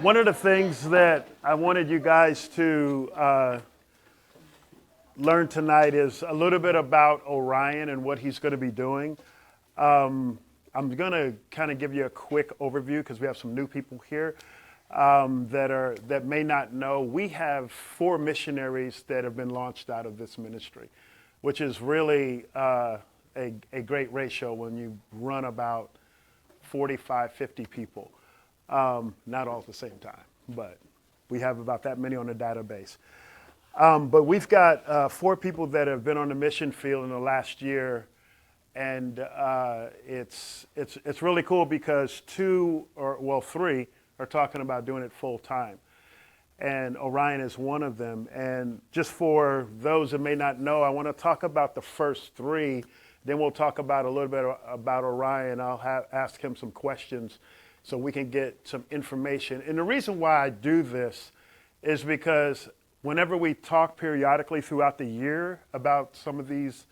One of the things that I wanted you guys to learn tonight is a little bit about Orion and what he's going to be doing. I'm going to kind of give you a quick overview because we have some new people here that may not know. We have 4 missionaries that have been launched out of this ministry, which is really a great ratio when you run about 45, 50 people. Not all at the same time, but we have about that many on the database. But we've got 4 people that have been on the mission field in the last year, and it's really cool because 3 are talking about doing it full time, and Orion is one of them. And just for those that may not know, I want to talk about the first 3. Then we'll talk about a little bit about Orion. I'll ask him some questions so we can get some information. And the reason why I do this is because whenever we talk periodically throughout the year about some of these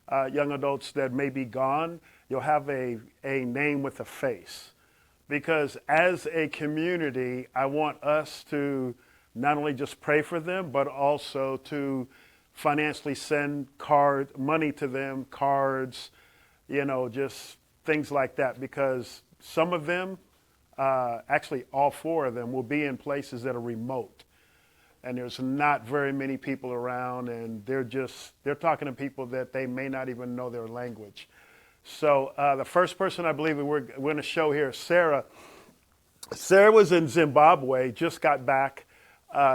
young adults that may be gone, you'll have a name with a face. Because as a community, I want us to not only just pray for them, but also to financially send money to them, cards, just things like that. Because some of them, actually all 4 of them, will be in places that are remote. And there's not very many people around, and they're talking to people that they may not even know their language. So the first person I believe we're going to show here is Sarah. Sarah was in Zimbabwe, just got back.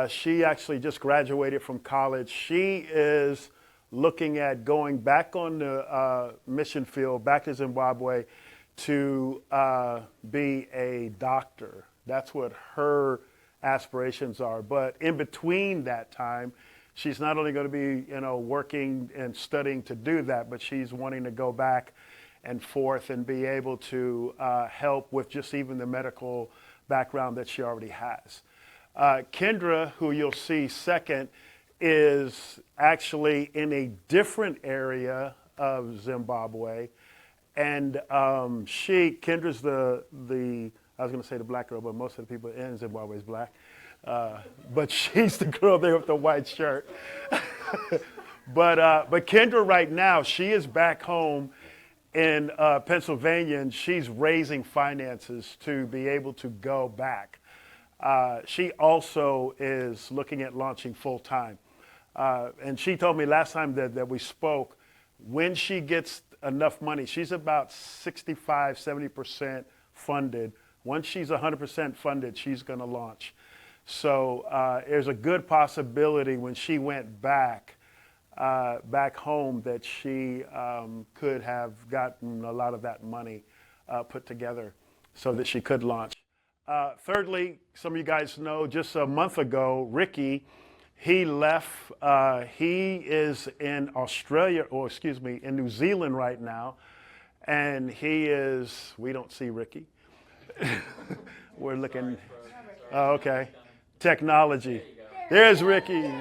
She actually just graduated from college. She is looking at going back on the mission field, back to Zimbabwe, to be a doctor. That's what her aspirations are. But in between that time, she's not only going to be, working and studying to do that, but she's wanting to go back and forth and be able to help with just even the medical background that she already has. Kendra, who you'll see second, is actually in a different area of Zimbabwe. And Kendra's the I was going to say the black girl, but most of the people in Zimbabwe is black. But she's the girl there with the white shirt. But Kendra right now, she is back home in Pennsylvania, and she's raising finances to be able to go back. She also is looking at launching full time. And she told me last time that we spoke, when she gets enough money, she's about 65, 70% funded. Once she's 100% funded, she's going to launch. So there's a good possibility when she went back home that she could have gotten a lot of that money put together so that she could launch. Thirdly, some of you guys know, just a month ago, Ricky, he left. He is in in New Zealand right now. And we don't see Ricky. We're looking. Oh, okay. Technology. There's Ricky.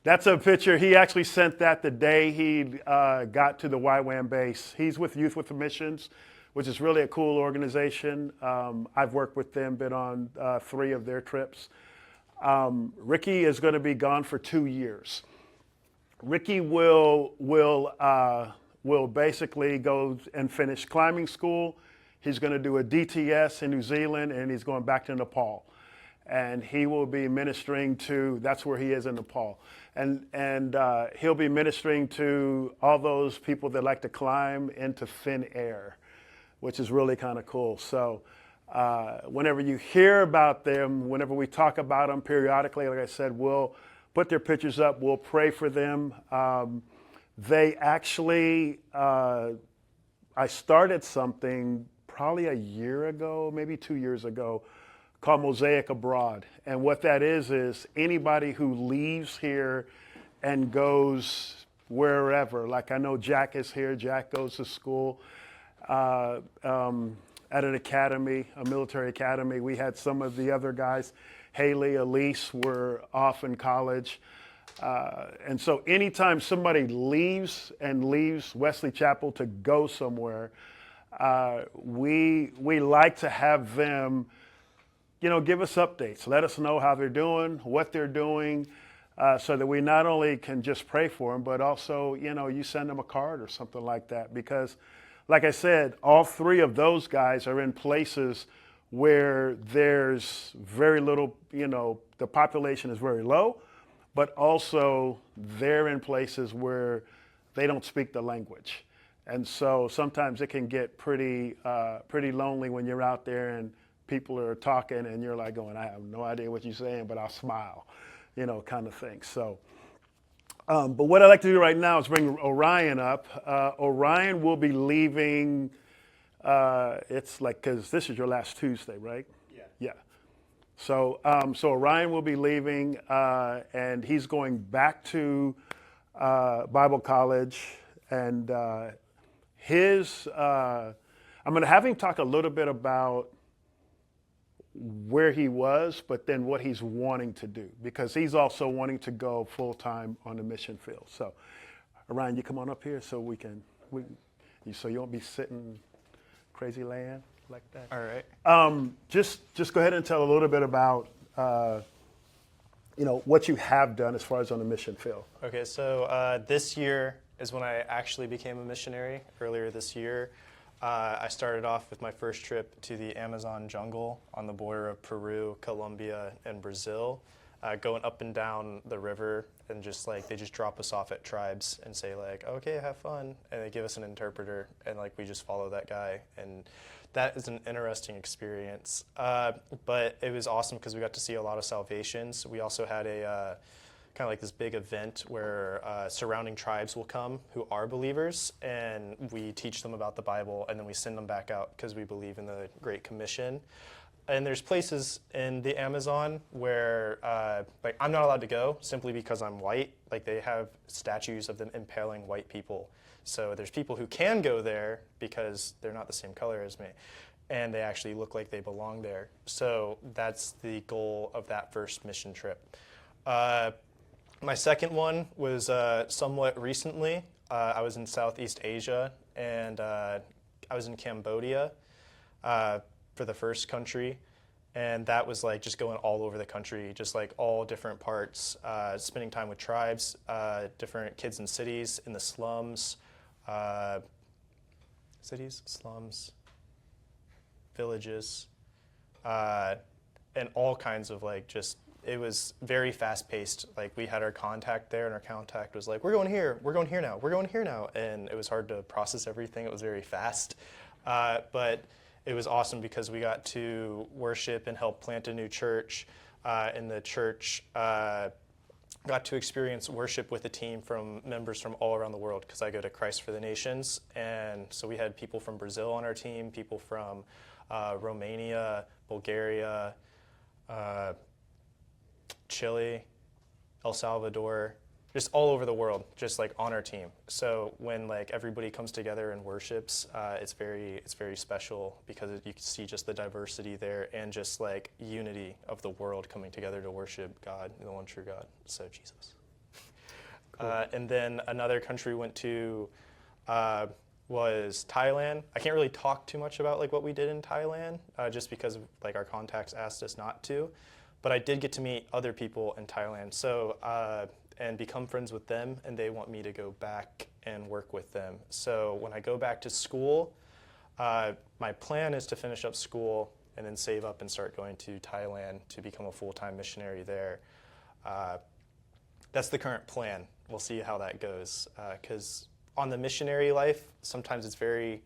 That's a picture. He actually sent that the day he got to the YWAM base. He's with Youth with the Missions, which is really a cool organization. I've worked with them, been on 3 of their trips. Ricky is going to be gone for 2 years. Ricky will basically go and finish climbing school. He's going to do a DTS in New Zealand, and he's going back to Nepal. And he will be ministering that's where he is in Nepal. And he'll be ministering to all those people that like to climb into thin air, which is really kind of cool. So whenever you hear about them, whenever we talk about them periodically, like I said, we'll put their pictures up. We'll pray for them. They actually, I started something probably a year ago, maybe 2 years ago, called Mosaic Abroad. And what that is anybody who leaves here and goes wherever. Like I know Jack is here. Jack goes to school at an academy, a military academy. We had some of the other guys, Haley, Elise, were off in college. And so anytime somebody leaves Wesley Chapel to go somewhere, we like to have them give us updates. Let us know how they're doing, what they're doing, so that we not only can just pray for them, but also, you send them a card or something like that. Because, like I said, all three of those guys are in places where there's very little, the population is very low, but also they're in places where they don't speak the language. And so sometimes it can get pretty lonely when you're out there and people are talking and you're like going, I have no idea what you're saying, but I'll smile, kind of thing. So, but what I'd like to do right now is bring Orion up. Orion will be leaving, it's like, because this is your last Tuesday, right? Yeah. Yeah. So, so Orion will be leaving, and he's going back to Bible college, and I'm going to have him talk a little bit about where he was, but then what he's wanting to do, because he's also wanting to go full time on the mission field. So, Orion, you come on up here so so you won't be sitting crazy land like that. All right. Just go ahead and tell a little bit about what you have done as far as on the mission field. Okay, so this year is when I actually became a missionary. Earlier this year, I started off with my first trip to the Amazon jungle on the border of Peru, Colombia, and Brazil, going up and down the river, and they just drop us off at tribes and say like, okay, have fun, and they give us an interpreter, and we just follow that guy, and that is an interesting experience. But it was awesome because we got to see a lot of salvations. We also had a kind of like this big event where surrounding tribes will come who are believers, and we teach them about the Bible, and then we send them back out because we believe in the Great Commission. And there's places in the Amazon where I'm not allowed to go simply because I'm white. They have statues of them impaling white people. So there's people who can go there because they're not the same color as me, and they actually look like they belong there. So that's the goal of that first mission trip. My second one was somewhat recently. I was in Southeast Asia, and I was in Cambodia for the first country. And that was just going all over the country, just all different parts, spending time with tribes, different kids in cities, in the slums, villages, and all kinds of it was very fast-paced. We had our contact there, and our contact was like, we're going here now, we're going here now. And it was hard to process everything. It was very fast. But it was awesome because we got to worship and help plant a new church. And the church got to experience worship with a team from members from all around the world, because I go to Christ for the Nations. And so we had people from Brazil on our team, people from Romania, Bulgaria, Chile, El Salvador, just all over the world, just on our team. So when everybody comes together and worships, it's very special because you can see just the diversity there and just unity of the world coming together to worship God, the one true God, so Jesus. Cool. And then another country we went to was Thailand. I can't really talk too much about what we did in Thailand, just because our contacts asked us not to. But I did get to meet other people in Thailand, and become friends with them, and they want me to go back and work with them. So when I go back to school, my plan is to finish up school and then save up and start going to Thailand to become a full-time missionary there. That's the current plan. We'll see how that goes, because on the missionary life, sometimes it's very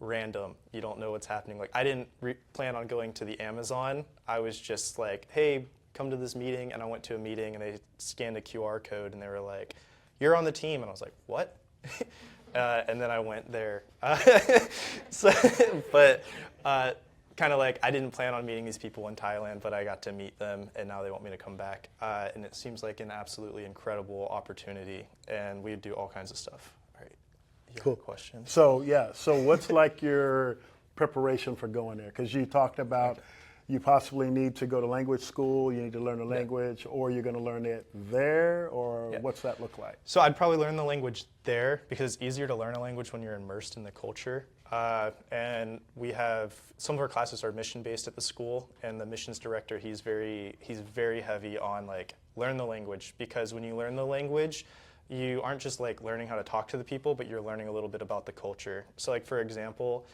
random. You don't know what's happening. I didn't plan on going to the Amazon. I was just hey, come to this meeting, and I went to a meeting, and they scanned a QR code, and they were like, you're on the team, and I was like, what? And then I went there. But kind of I didn't plan on meeting these people in Thailand, but I got to meet them, and now they want me to come back. And it seems like an absolutely incredible opportunity, and we do all kinds of stuff. Cool question. So what's your preparation for going there? Because you talked about you possibly need to go to language school, you need to learn the language, or you're going to learn it there, or what's that look like? So I'd probably learn the language there because it's easier to learn a language when you're immersed in the culture. And we have some of our classes are mission based at the school, and the missions director he's very heavy on like learn the language, because when you learn the language, you aren't just like learning how to talk to the people, but you're learning a little bit about the culture. So like for example,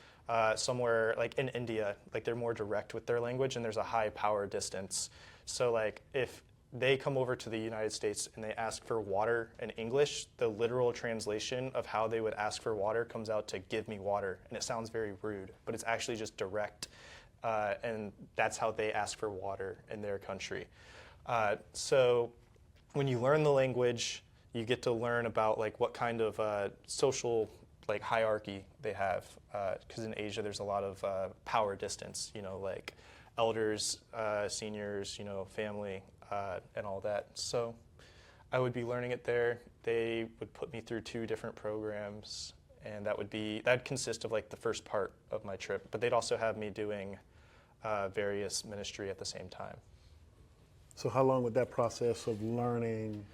somewhere like in India, like they're more direct with their language, and there's a high power distance. So like if they come over to the United States and they ask for water in English, the literal translation of how they would ask for water comes out to "give me water," and it sounds very rude, but it's actually just direct, and that's how they ask for water in their country. So when you learn the language, you get to learn about like what kind of social like hierarchy they have, because in Asia there's a lot of power distance, you know, like elders, seniors, you know, family, and all that. So I would be learning it there. They would put me through 2 different programs, and that'd consist of like the first part of my trip, but they'd also have me doing various ministry at the same time. So how long would that process of learning,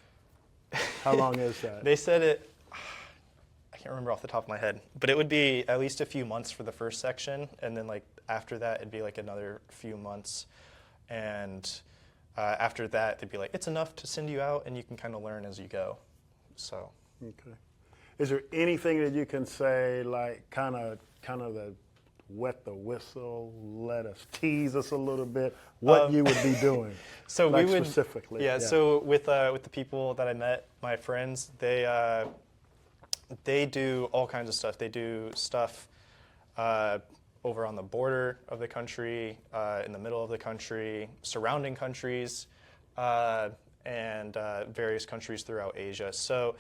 how long is that? They said it, I can't remember off the top of my head, but it would be at least a few months for the first section, and then like after that it'd be like another few months, and after that they'd be like, it's enough to send you out and you can kind of learn as you go. So Okay. Is there anything that you can say, like kind of the wet the whistle, let us tease us a little bit, what you would be doing? So like we would specifically. Yeah. So with the people that I met, my friends, they do all kinds of stuff. They do stuff over on the border of the country, in the middle of the country, surrounding countries, and various countries throughout Asia. So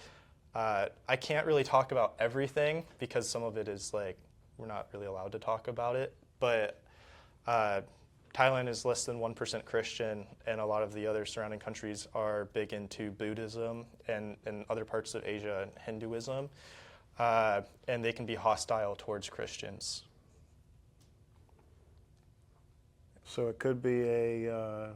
I can't really talk about everything because some of it is like we're not really allowed to talk about it. But Thailand is less than 1% Christian, and a lot of the other surrounding countries are big into Buddhism, and in other parts of Asia, Hinduism, and they can be hostile towards Christians. So it could be a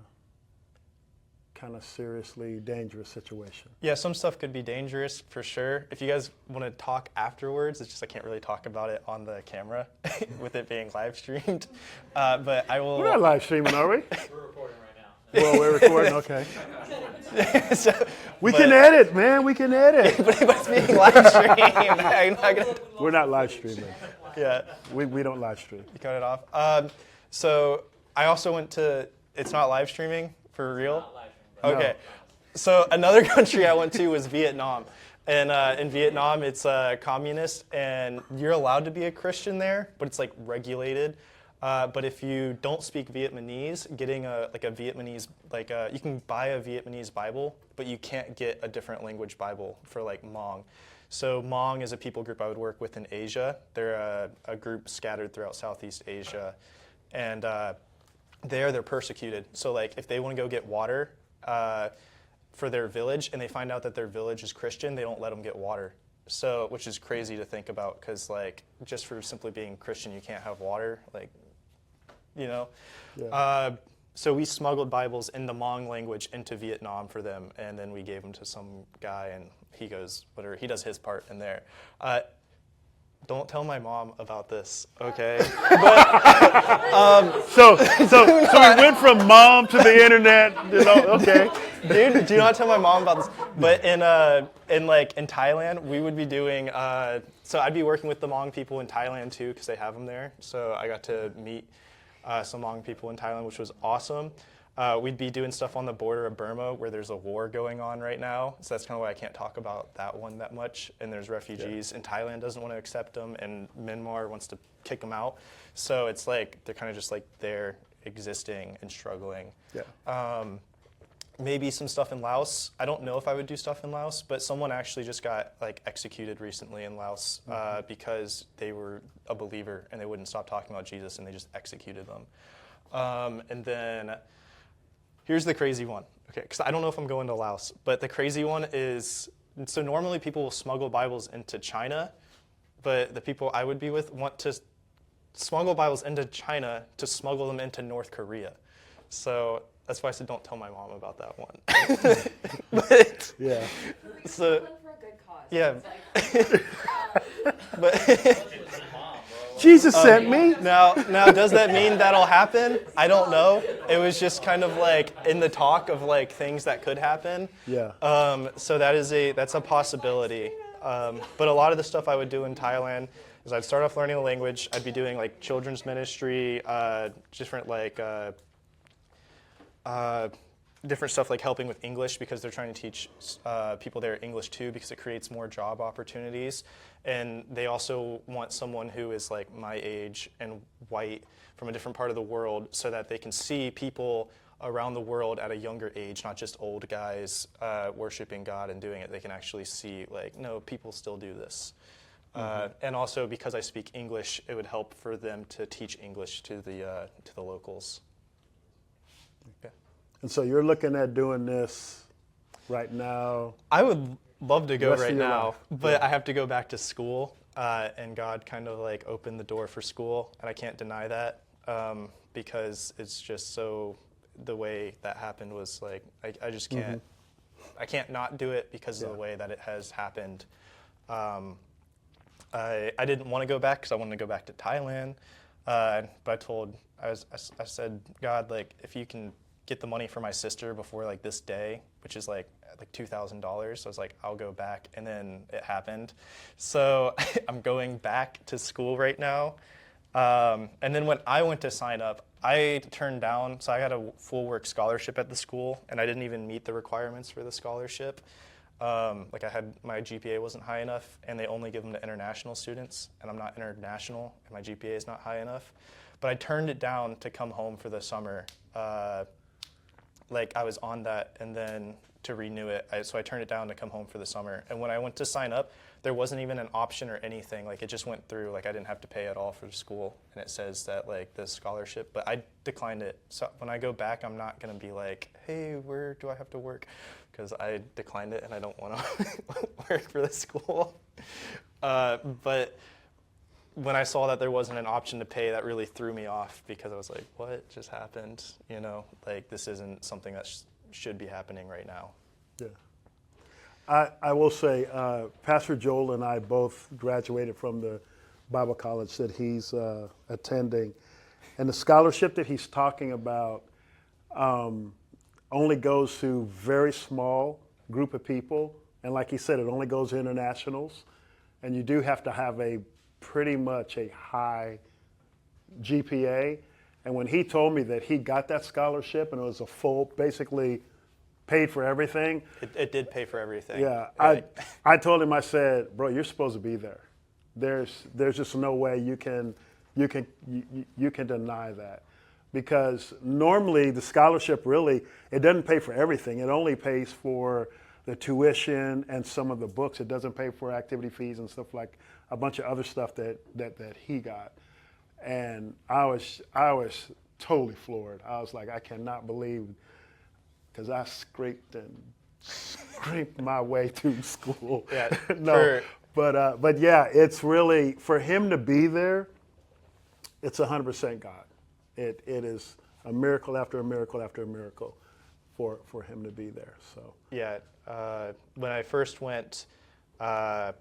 kind of seriously dangerous situation. Yeah, some stuff could be dangerous for sure. If you guys want to talk afterwards, it's just I can't really talk about it on the camera with it being live streamed. But I will. We're not live streaming, are we? We're recording right now. Well, we're recording, okay. So, We can edit, man, we can edit. but it's being live streamed. I'm not gonna, We're not live streaming. yeah, We don't live stream. you cut it off. So I also went to. It's not live streaming for real. Not live stream, Okay. So another country I went to was Vietnam. And in Vietnam, it's communist, and you're allowed to be a Christian there, but it's like regulated. But if you don't speak Vietnamese, getting a Vietnamese, you can buy a Vietnamese Bible, but you can't get a different language Bible for like Hmong. So Hmong is a people group I would work with in Asia. They're a group scattered throughout Southeast Asia. And they're persecuted. So like if they want to go get water for their village and they find out that their village is Christian, they don't let them get water. So, which is crazy to think about, because like just for simply being Christian, you can't have water, like, you know. Yeah. So we smuggled Bibles in the Hmong language into Vietnam for them, and then we gave them to some guy, and he goes, whatever, he does his part in there. Don't tell my mom about this, okay? So we went from mom to the internet, you know, okay. Dude, do not tell my mom about this. But in Thailand, we would be doing. So I'd be working with the Hmong people in Thailand too, because they have them there. So I got to meet some Hmong people in Thailand, which was awesome. We'd be doing stuff on the border of Burma, where there's a war going on right now. So that's kind of why I can't talk about that one that much. And there's refugees, and Thailand doesn't want to accept them, and Myanmar wants to kick them out. So it's like they're kind of just like there existing and struggling. Yeah. Maybe some stuff in Laos. I don't know if I would do stuff in Laos, but someone actually just got like executed recently in Laos because they were a believer and they wouldn't stop talking about Jesus, and they just executed them. And then here's the crazy one, okay? Because I don't know if I'm going to Laos, but the crazy one is, so normally people will smuggle Bibles into China, but the people I would be with want to smuggle Bibles into China to smuggle them into North Korea. So that's why I said don't tell my mom about that one. But, Yeah. so, For a good cause. yeah. It's like, but Jesus sent me. Now, does that mean that'll happen? I don't know. It was just kind of like in the talk of like things that could happen. Yeah. So that's a possibility. But a lot of the stuff I would do in Thailand is I'd start off learning the language. I'd be doing like children's ministry, different like different stuff like helping with English because they're trying to teach people there English too because it creates more job opportunities. And they also want someone who is like my age and white from a different part of the world so that they can see people around the world at a younger age, not just old guys worshiping God and doing it. They can actually see like, no, people still do this. And also because I speak English, it would help for them to teach English to the locals. Okay. And so you're looking at doing this right now. I would love to go Rest of right your now, life. but Yeah. I have to go back to school, and God kind of like opened the door for school, and I can't deny that because it's just so the way that happened was like I just can't I can't not do it because of the way that it has happened. I didn't want to go back because I wanted to go back to Thailand, but I said, God, like if you can get the money for my sister before like this day, which is like $2,000. So I was like, I'll go back, and then it happened. So I'm going back to school right now. And then when I went to sign up, I turned down. So I had a full work scholarship at the school, and I didn't even meet the requirements for the scholarship. Like my GPA wasn't high enough, and they only give them to international students, and I'm not international, and my GPA is not high enough. But I turned it down to come home for the summer. Like I was on that, and then to renew it, so I turned it down to come home for the summer. And when I went to sign up, there wasn't even an option or anything. Like it just went through. Like I didn't have to pay at all for the school, and it says that like the scholarship. But I declined it. So when I go back, I'm not gonna be like, hey, where do I have to work? Because I declined it, and I don't want to work for the school. But when I saw that there wasn't an option to pay, that really threw me off because I was like, what just happened? You know, like this isn't something that should be happening right now. Yeah. I will say, Pastor Joel and I both graduated from the Bible college that he's attending. And the scholarship that he's talking about only goes to very small group of people. And like he said, it only goes to internationals. And you do have to have pretty much a high GPA. And when he told me that he got that scholarship and it was a full, basically paid for everything. It did pay for everything. Yeah, Right. I told him, I said, bro, you're supposed to be there. There's just no way you can deny that. Because normally the scholarship really, it doesn't pay for everything. It only pays for the tuition and some of the books. It doesn't pay for activity fees and stuff like a bunch of other stuff that he got. And I was totally floored. I was like, I cannot believe, because I scraped my way through school. Yeah, No, but yeah, it's really, for him to be there, it's 100% God. It is a miracle after a miracle after a miracle for him to be there. So Yeah, when I first went, I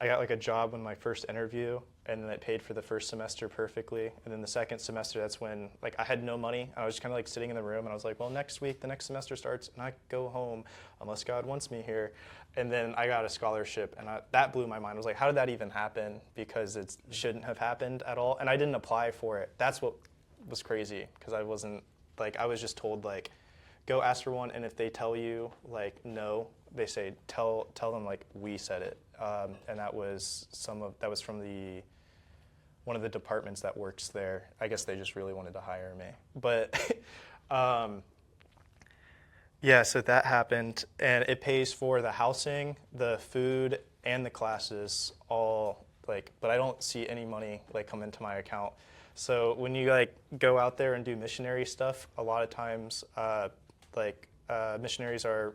got like a job in my first interview, and then it paid for the first semester perfectly. And then the second semester, that's when like I had no money. I was just kind of like sitting in the room, and I was like, well, next week the next semester starts, and I go home unless God wants me here. And then I got a scholarship, and that blew my mind. I was like, how did that even happen? Because it shouldn't have happened at all. And I didn't apply for it. That's what was crazy, because I wasn't like, I was just told like, go ask for one, and if they tell you like no, they say tell them like we said it, and that was from one of the departments that works there. I guess they just really wanted to hire me, but yeah. So that happened, and it pays for the housing, the food, and the classes all like. But I don't see any money like come into my account. So when you like go out there and do missionary stuff, a lot of times missionaries are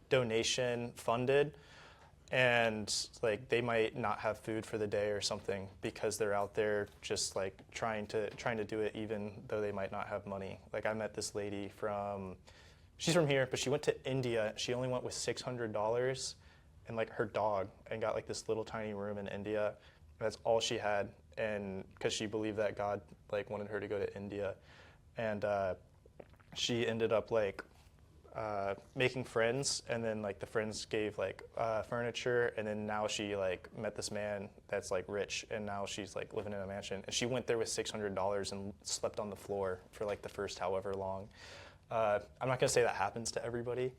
donation funded, and like they might not have food for the day or something because they're out there just like trying to do it even though they might not have money. Like I met this lady she's from here, but she went to India. She only went with $600 and like her dog, and got like this little tiny room in India. That's all she had, and because she believed that God like wanted her to go to India, and she ended up like making friends, and then like the friends gave like furniture, and then now she like met this man that's like rich, and now she's like living in a mansion, and she went there with $600 and slept on the floor for like the first however long. I'm not gonna say that happens to everybody,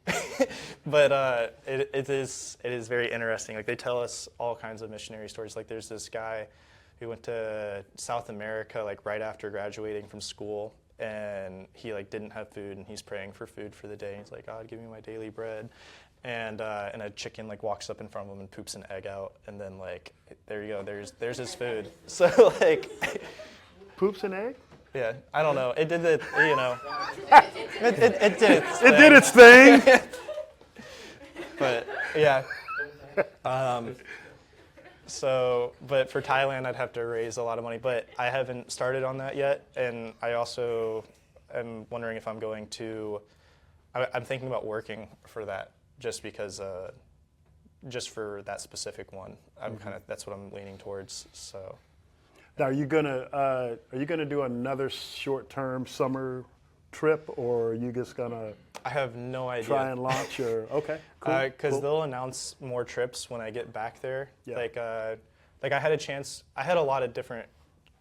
but it is very interesting. Like they tell us all kinds of missionary stories. Like there's this guy who went to South America like right after graduating from school, and he like didn't have food, and he's praying for food for the day. And he's like, God, give me my daily bread, and a chicken like walks up in front of him and poops an egg out, and then like there you go, there's his food. So like Poops an egg? yeah, I don't know. It did the it did its It thing. did its thing. But yeah. So, but for Thailand, I'd have to raise a lot of money, but I haven't started on that yet. And I also am wondering if I'm going to, I'm thinking about working for that just because, just for that specific one. I'm kind of, that's what I'm leaning towards. So, Now, are you gonna do another short-term summer trip, or are you just gonna I have no idea. try and launch your? Okay, cool. Because cool. they'll announce more trips when I get back there. Yeah. Like I had a chance. I had a lot of different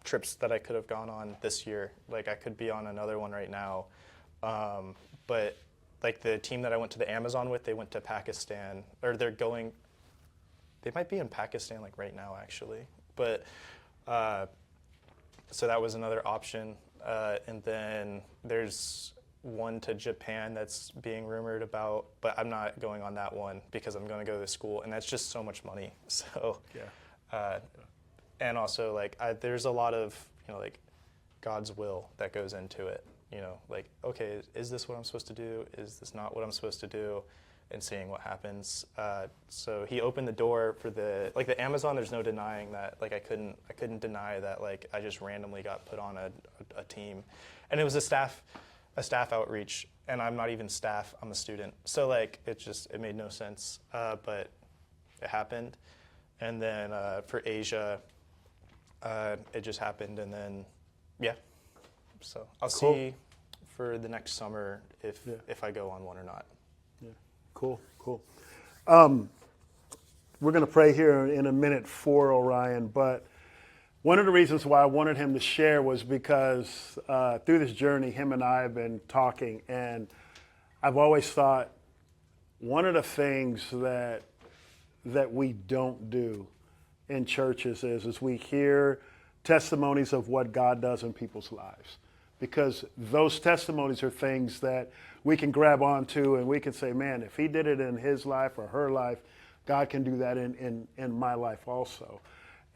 trips that I could have gone on this year. Like I could be on another one right now, but like the team that I went to the Amazon with, they went to Pakistan, or they're going. They might be in Pakistan like right now actually, but so that was another option. And then there's one to Japan that's being rumored about, but I'm not going on that one because I'm going to go to school, and that's just so much money. So, Yeah. And also like there's a lot of like God's will that goes into it. Like okay, is this what I'm supposed to do? Is this not what I'm supposed to do? And seeing what happens. So he opened the door for the Amazon. There's no denying that. Like I couldn't deny that. Like I just randomly got put on a team, and it was a staff outreach, and I'm not even staff. I'm a student. So like it made no sense. But it happened, and then for Asia, it just happened, and then yeah. So I'll Cool. see for the next summer if I go on one or not. Cool. We're going to pray here in a minute for Orion, but one of the reasons why I wanted him to share was because through this journey, him and I have been talking, and I've always thought one of the things that we don't do in churches is we hear testimonies of what God does in people's lives, because those testimonies are things that we can grab onto and we can say, man, if he did it in his life or her life, God can do that in my life also.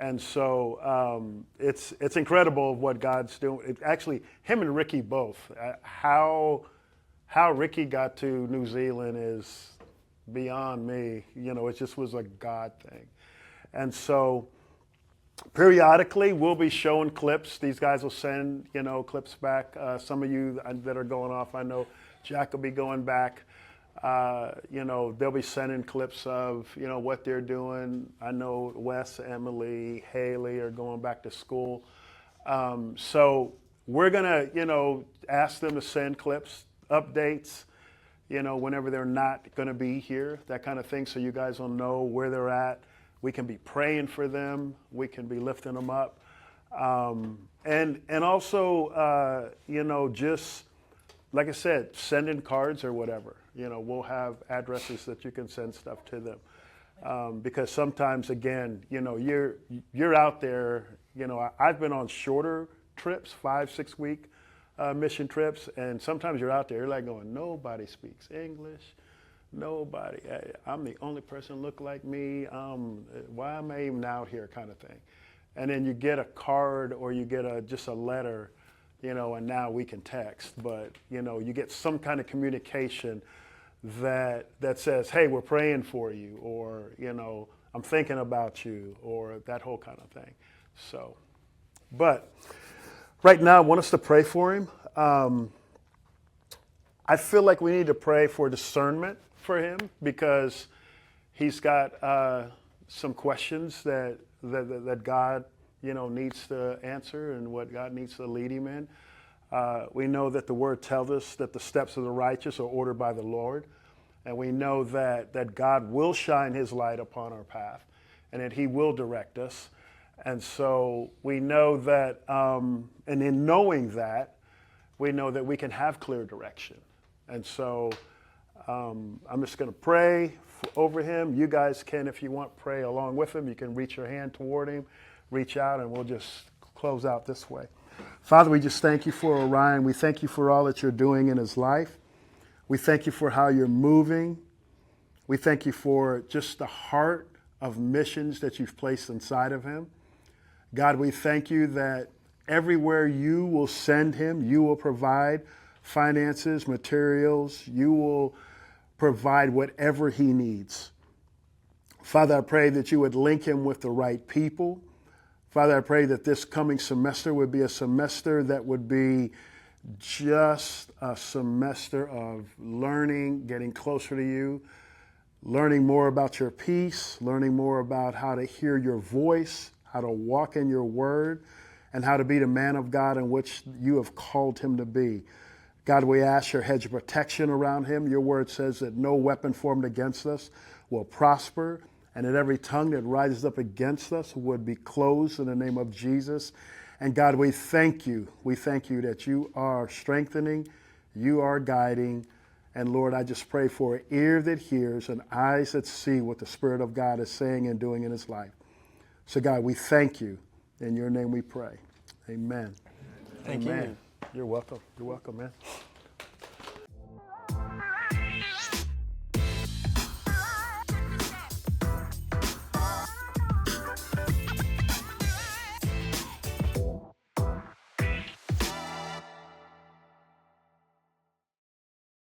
And so it's incredible what God's doing. Actually, him and Ricky both. How Ricky got to New Zealand is beyond me. It just was a God thing. And so periodically, we'll be showing clips. These guys will send, clips back. Some of you that are going off, I know Jack will be going back. They'll be sending clips of, what they're doing. I know Wes, Emily, Haley are going back to school. So we're going to, ask them to send clips, updates, whenever they're not going to be here, that kind of thing, so you guys will know where they're at. We can be praying for them. We can be lifting them up. And also, just like I said, sending cards or whatever. We'll have addresses that you can send stuff to them. Because sometimes, again, you're out there. I've been on shorter trips, 5-6 week mission trips, and sometimes you're out there, you're like going, nobody speaks English. Nobody. I'm the only person who look like me. Why am I even out here, kind of thing. And then you get a card or you get just a letter, and now we can text. But you get some kind of communication that says, hey, we're praying for you, or I'm thinking about you, or that whole kind of thing. So, but right now I want us to pray for him. I feel like we need to pray for discernment for him, because he's got some questions that God needs to answer and what God needs to lead him in. We know that the word tells us that the steps of the righteous are ordered by the Lord. And we know that God will shine his light upon our path and that he will direct us. And so we know that, and in knowing that, we know that we can have clear direction. And so I'm just going to pray over him. You guys can, if you want, pray along with him. You can reach your hand toward him, reach out, and we'll just close out this way. Father, we just thank you for Orion. We thank you for all that you're doing in his life. We thank you for how you're moving. We thank you for just the heart of missions that you've placed inside of him. God, we thank you that everywhere you will send him, you will provide finances, materials. You will provide whatever he needs. Father, I pray that you would link him with the right people. Father, I pray that this coming semester would be a semester that would be just a semester of learning, getting closer to you, learning more about your peace, learning more about how to hear your voice, how to walk in your word, and how to be the man of God in which you have called him to be. God, we ask your hedge of protection around him. Your word says that no weapon formed against us will prosper, and that every tongue that rises up against us would be closed in the name of Jesus. And God, we thank you. We thank you that you are strengthening, you are guiding. And Lord, I just pray for an ear that hears and eyes that see what the Spirit of God is saying and doing in his life. So God, we thank you. In your name we pray. Amen. Thank Amen. you. You're welcome. You're welcome, man.